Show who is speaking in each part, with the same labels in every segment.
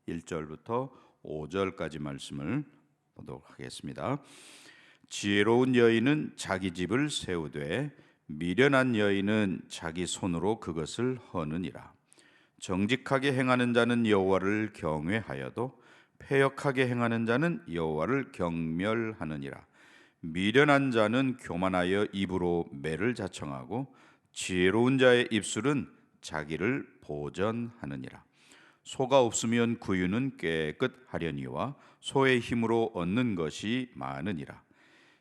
Speaker 1: 1절부터 5절까지 말씀을 보도록 하겠습니다. 지혜로운 여인은 자기 집을 세우되 미련한 여인은 자기 손으로 그것을 허느니라. 정직하게 행하는 자는 여호와를 경외하여도 패역하게 행하는 자는 여호와를 경멸하느니라. 미련한 자는 교만하여 입으로 매를 자청하고 지혜로운 자의 입술은 자기를 보전하느니라. 소가 없으면 구유는 깨끗하려니와 소의 힘으로 얻는 것이 많으니라.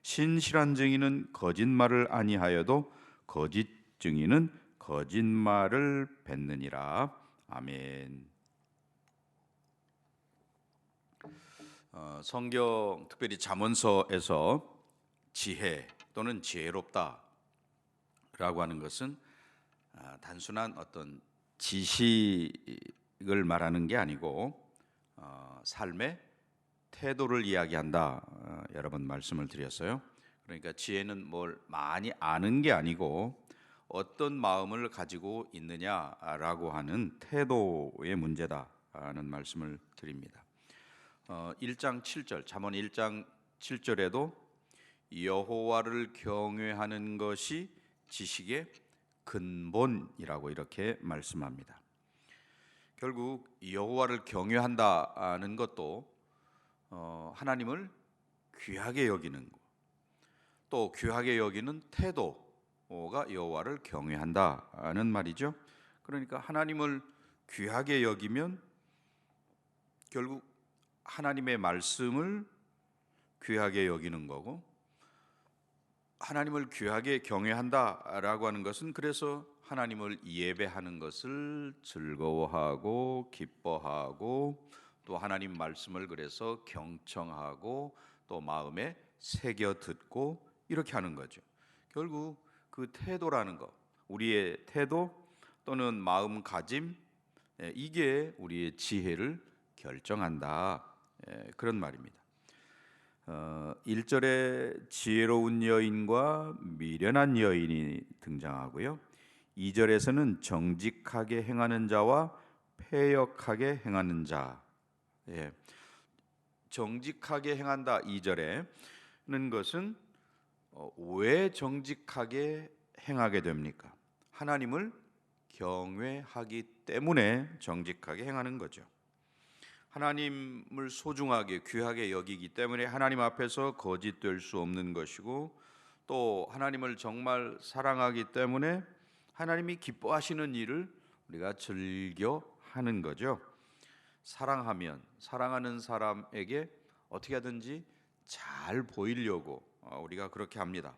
Speaker 1: 신실한 증인은 거짓말을 아니하여도 거짓 증인은 거짓말을 뱉느니라. 아멘. 성경 특별히 잠언서에서 지혜 또는 지혜롭다라고 하는 것은 단순한 어떤 지식을 말하는 게 아니고 삶의 태도를 이야기한다. 여러 번 말씀을 드렸어요. 그러니까 지혜는 뭘 많이 아는 게 아니고 어떤 마음을 가지고 있느냐라고 하는 태도의 문제다라는 말씀을 드립니다. 1장 7절 잠언 1장 7절에도 여호와를 경외하는 것이 지식의 근본이라고 이렇게 말씀합니다. 결국 여호와를 경외한다는 것도 하나님을 귀하게 여기는 것, 또 귀하게 여기는 태도가 여호와를 경외한다는 말이죠. 그러니까 하나님을 귀하게 여기면 결국 하나님의 말씀을 귀하게 여기는 거고, 하나님을 귀하게 경외한다라고 하는 것은 그래서 하나님을 예배하는 것을 즐거워하고 기뻐하고 또 하나님 말씀을 그래서 경청하고 또 마음에 새겨 듣고 이렇게 하는 거죠. 결국 그 태도라는 것, 우리의 태도 또는 마음가짐, 이게 우리의 지혜를 결정한다, 그런 말입니다. 1절에 지혜로운 여인과 미련한 여인이 등장하고요. 2절에서는 정직하게 행하는 자와 패역하게 행하는 자. 정직하게 행한다 2절에는 것은 왜 정직하게 행하게 됩니까? 하나님을 경외하기 때문에 정직하게 행하는 거죠. 하나님을 소중하게 귀하게 여기기 때문에 하나님 앞에서 거짓될 수 없는 것이고, 또 하나님을 정말 사랑하기 때문에 하나님이 기뻐하시는 일을 우리가 즐겨 하는 거죠. 사랑하면 사랑하는 사람에게 어떻게 하든지 잘 보이려고 우리가 그렇게 합니다.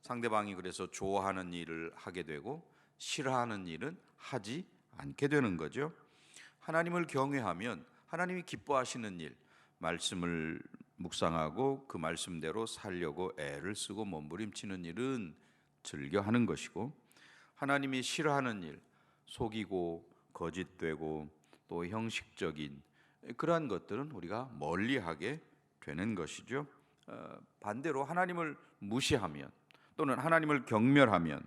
Speaker 1: 상대방이 그래서 좋아하는 일을 하게 되고 싫어하는 일은 하지 않게 되는 거죠. 하나님을 경외하면 하나님이 기뻐하시는 일, 말씀을 묵상하고 그 말씀대로 살려고 애를 쓰고 몸부림치는 일은 즐겨 하는 것이고, 하나님이 싫어하는 일, 속이고 거짓되고 또 형식적인 그러한 것들은 우리가 멀리하게 되는 것이죠. 반대로 하나님을 무시하면 또는 하나님을 경멸하면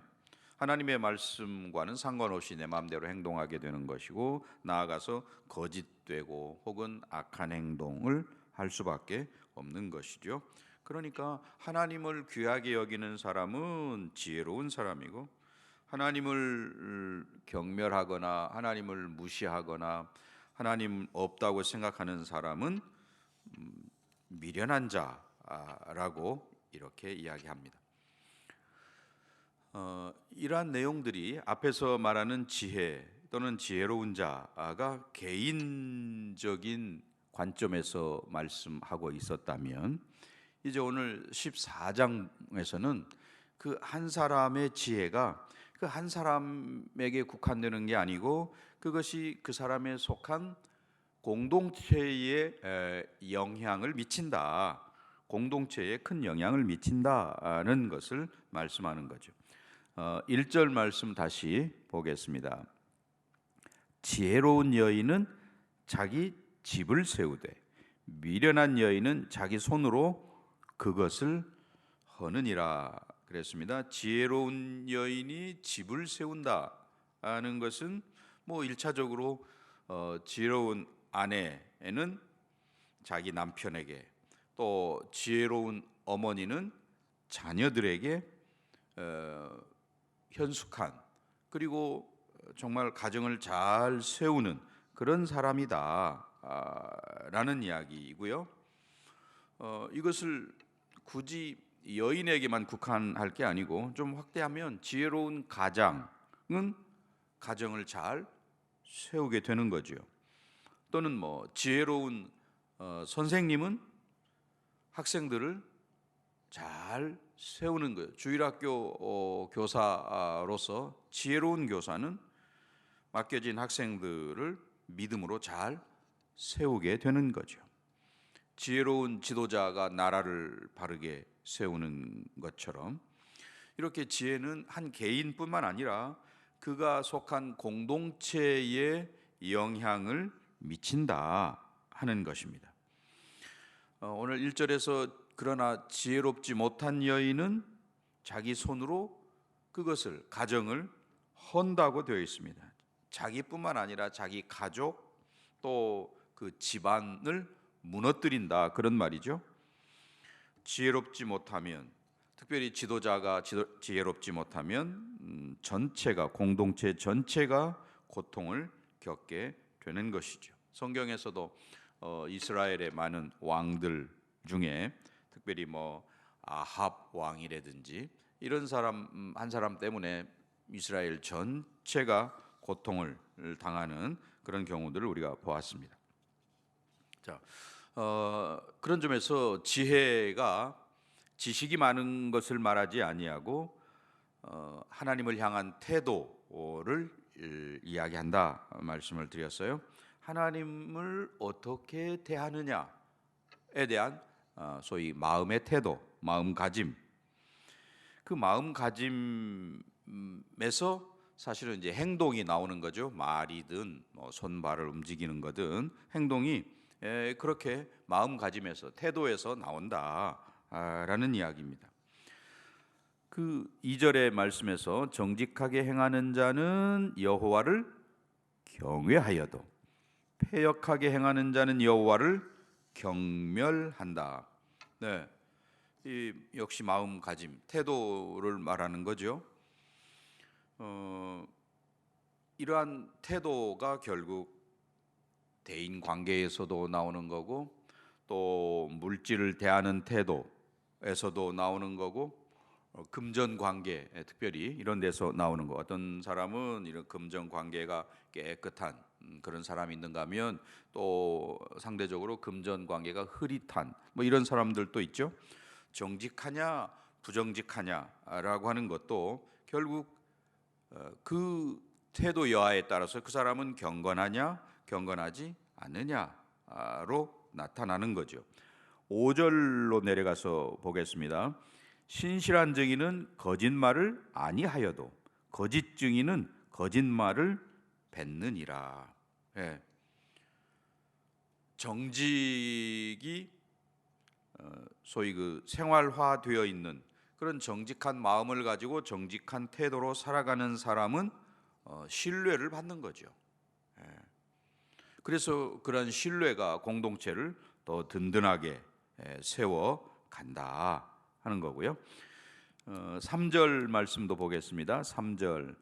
Speaker 1: 하나님의 말씀과는 상관없이 내 마음대로 행동하게 되는 것이고, 나아가서 거짓되고 혹은 악한 행동을 할 수밖에 없는 것이죠. 그러니까 하나님을 귀하게 여기는 사람은 지혜로운 사람이고, 하나님을 경멸하거나 하나님을 무시하거나 하나님 없다고 생각하는 사람은 미련한 자라고 이렇게 이야기합니다. 이러한 내용들이 앞에서 말하는 지혜 또는 지혜로운 자가 개인적인 관점에서 말씀하고 있었다면, 이제 오늘 14장에서는 그 한 사람의 지혜가 그 한 사람에게 국한되는 게 아니고 그것이 그 사람에 속한 공동체에 영향을 미친다, 공동체에 큰 영향을 미친다는 것을 말씀하는 거죠. 1절 말씀 다시 보겠습니다. 지혜로운 여인은 자기 집을 세우되 미련한 여인은 자기 손으로 그것을 허느니라 그랬습니다. 지혜로운 여인이 집을 세운다는 것은 뭐 1차적으로 지혜로운 아내는 자기 남편에게, 또 지혜로운 어머니는 자녀들에게 현숙한, 그리고 정말 가정을 잘 세우는 그런 사람이다 라는 이야기이고요. 이것을 굳이 여인에게만 국한할 게 아니고 좀 확대하면 지혜로운 가장은 가정을 잘 세우게 되는 거죠. 또는 뭐 지혜로운 선생님은 학생들을 잘 세우는 거예요. 주일학교 교사로서 지혜로운 교사는 맡겨진 학생들을 믿음으로 잘 세우게 되는 거죠. 지혜로운 지도자가 나라를 바르게 세우는 것처럼 이렇게 지혜는 한 개인뿐만 아니라 그가 속한 공동체에 영향을 미친다 하는 것입니다. 오늘 1절에서 그러나 지혜롭지 못한 여인은 자기 손으로 그것을, 가정을 헌다고 되어 있습니다. 자기뿐만 아니라 자기 가족 또 그 집안을 무너뜨린다, 그런 말이죠. 지혜롭지 못하면, 특별히 지도자가 지혜롭지 못하면 전체가, 공동체 전체가 고통을 겪게 되는 것이죠. 성경에서도 이스라엘의 많은 왕들 중에 특별히 뭐 아합 왕이라든지 이런 사람 한 사람 때문에 이스라엘 전체가 고통을 당하는 그런 경우들을 우리가 보았습니다. 자, 그런 점에서 지혜가 지식이 많은 것을 말하지 아니하고 하나님을 향한 태도를 이야기한다 말씀을 드렸어요. 하나님을 어떻게 대하느냐에 대한 소위 마음의 태도, 마음가짐. 그 마음가짐에서 사실은 이제 행동이 나오는 거죠. 말이든 뭐 손발을 움직이는 거든 행동이 그렇게 마음가짐에서, 태도에서 나온다라는 이야기입니다. 그 2절의 말씀에서 정직하게 행하는 자는 여호와를 경외하여도 패역하게 행하는 자는 여호와를 경멸한다. 네, 이 역시 마음가짐, 태도를 말하는 거죠. 이러한 태도가 결국 대인 관계에서도 나오는 거고, 또 물질을 대하는 태도에서도 나오는 거고, 금전 관계, 특별히 이런 데서 나오는 거. 어떤 사람은 이런 금전 관계가 깨끗한 그런 사람이 있는가 하면 또 상대적으로 금전 관계가 흐릿한 뭐 이런 사람들도 있죠. 정직하냐 부정직하냐라고 하는 것도 결국 그 태도 여하에 따라서 그 사람은 경건하냐 경건하지 않느냐로 나타나는 거죠. 5절로 내려가서 보겠습니다. 신실한 증인은 거짓말을 아니하여도 거짓 증인은 거짓말을 뱉느니라. 예. 정직이 소위 그 생활화되어 있는 그런 정직한 마음을 가지고 정직한 태도로 살아가는 사람은 신뢰를 받는 거죠. 예. 그래서 그런 신뢰가 공동체를 더 든든하게 세워 간다 하는 거고요. 3절 말씀도 보겠습니다. 3절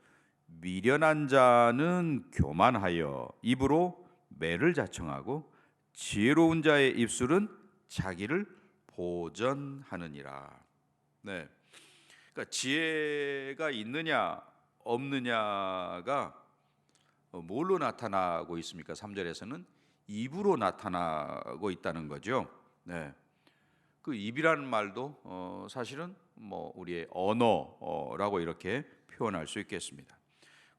Speaker 1: 미련한 자는 교만하여 입으로 매를 자청하고 지혜로운 자의 입술은 자기를 보전하느니라. 네, 그러니까 지혜가 있느냐 없느냐가 뭘로 나타나고 있습니까? 3절에서는 입으로 나타나고 있다는 거죠. 네, 그 입이라는 말도 사실은 뭐 우리의 언어라고 이렇게 표현할 수 있겠습니다.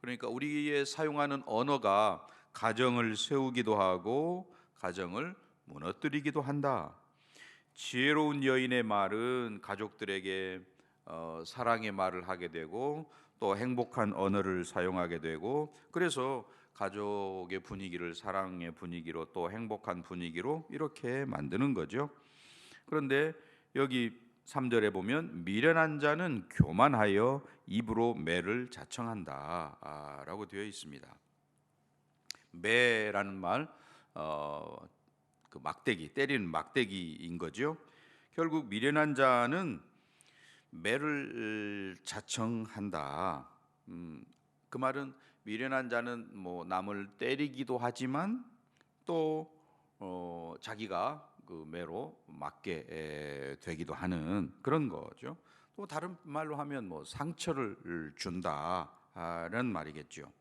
Speaker 1: 그러니까 우리의 사용하는 언어가 가정을 세우기도 하고 가정을 무너뜨리기도 한다. 지혜로운 여인의 말은 가족들에게 사랑의 말을 하게 되고 또 행복한 언어를 사용하게 되고, 그래서 가족의 분위기를 사랑의 분위기로 또 행복한 분위기로 이렇게 만드는 거죠. 그런데 여기 3절에 보면 미련한 자는 교만하여 입으로 매를 자청한다 라고 되어 있습니다. 매라는 말, 그 막대기 때리는 막대기인 거죠. 결국 미련한 자는 매를 자청한다. 그 말은 미련한 자는 뭐 남을 때리기도 하지만 또 자기가 그 매로 맞게 되기도 하는 그런 거죠. 또 다른 말로 하면 뭐 상처를 준다는 말이겠죠.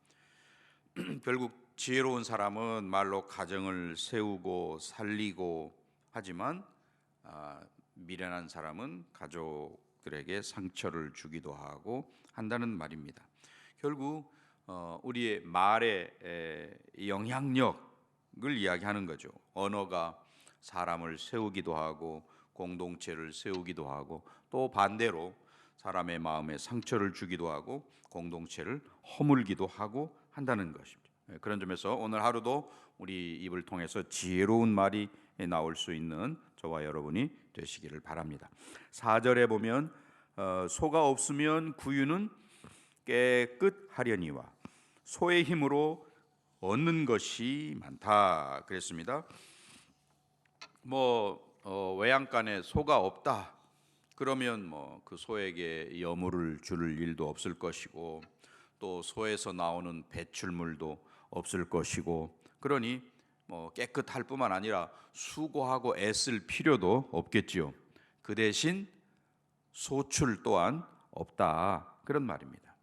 Speaker 1: 결국 지혜로운 사람은 말로 가정을 세우고 살리고 하지만 미련한 사람은 가족들에게 상처를 주기도 하고 한다는 말입니다. 결국 우리의 말의 영향력을 이야기하는 거죠. 언어가 사람을 세우기도 하고 공동체를 세우기도 하고 또 반대로 사람의 마음에 상처를 주기도 하고 공동체를 허물기도 하고 한다는 것입니다. 그런 점에서 오늘 하루도 우리 입을 통해서 지혜로운 말이 나올 수 있는 저와 여러분이 되시기를 바랍니다. 4절에 보면 소가 없으면 구유는 깨끗하려니와 소의 힘으로 얻는 것이 많다 그랬습니다. 외양간에 소가 없다 그러면 그 소에게 여물을 줄 일도 없을 것이고 또 소에서 나오는 배출물도 없을 것이고 그러니 깨끗할 뿐만 아니라 수고하고 애쓸 필요도 없겠지요. 그 대신 소출 또한 없다 그런 말입니다.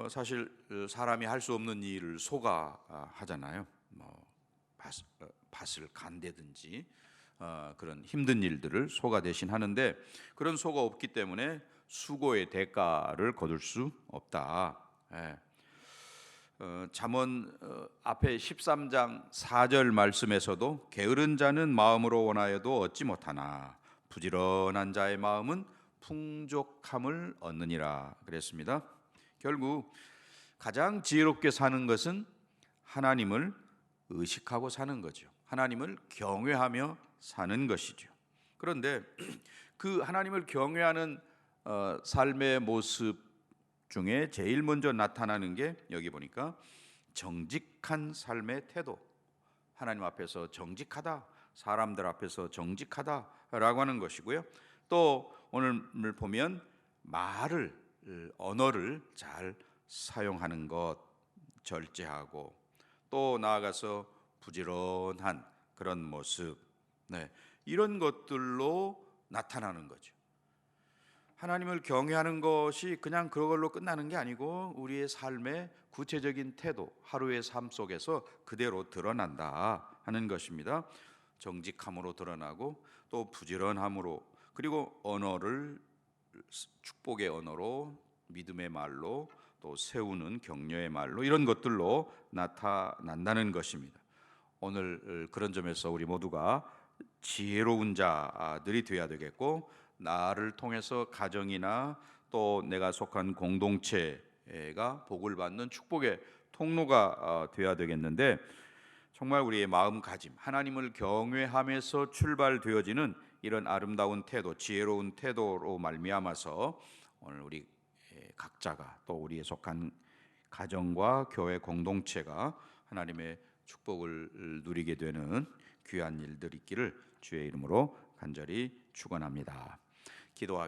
Speaker 1: 사실 사람이 할 수 없는 일을 소가 하잖아요. 밭을 간다든지 그런 힘든 일들을 소가 대신 하는데 그런 소가 없기 때문에 수고의 대가를 거둘 수 없다. 잠언 앞에 13장 4절 말씀에서도 게으른 자는 마음으로 원하여도 얻지 못하나 부지런한 자의 마음은 풍족함을 얻느니라 그랬습니다. 결국 가장 지혜롭게 사는 것은 하나님을 의식하고 사는 거죠. 하나님을 경외하며 사는 것이죠. 그런데 그 하나님을 경외하는 삶의 모습 중에 제일 먼저 나타나는 게 여기 보니까 정직한 삶의 태도. 하나님 앞에서 정직하다, 사람들 앞에서 정직하다라고 하는 것이고요. 또 오늘 보면 언어를 잘 사용하는 것, 절제하고 또 나아가서 부지런한 그런 모습, 이런 것들로 나타나는 거죠. 하나님을 경외하는 것이 그냥 그걸로 끝나는 게 아니고 우리의 삶의 구체적인 태도, 하루의 삶 속에서 그대로 드러난다 하는 것입니다. 정직함으로 드러나고 또 부지런함으로 그리고 언어를 축복의 언어로 믿음의 말로 또 세우는 격려의 말로 이런 것들로 나타난다는 것입니다. 오늘 그런 점에서 우리 모두가 지혜로운 자들이 되어야 되겠고 나를 통해서 가정이나 또 내가 속한 공동체가 복을 받는 축복의 통로가 되어야 되겠는데 정말 우리의 마음가짐 하나님을 경외하면서 출발되어지는 이런 아름다운 태도 지혜로운 태도로 말미암아서 오늘 우리 각자가 또 우리의 속한 가정과 교회 공동체가 하나님의 축복을 누리게 되는 귀한 일들이 있기를 주의 이름으로 간절히 축원합니다. 기도하겠습니다.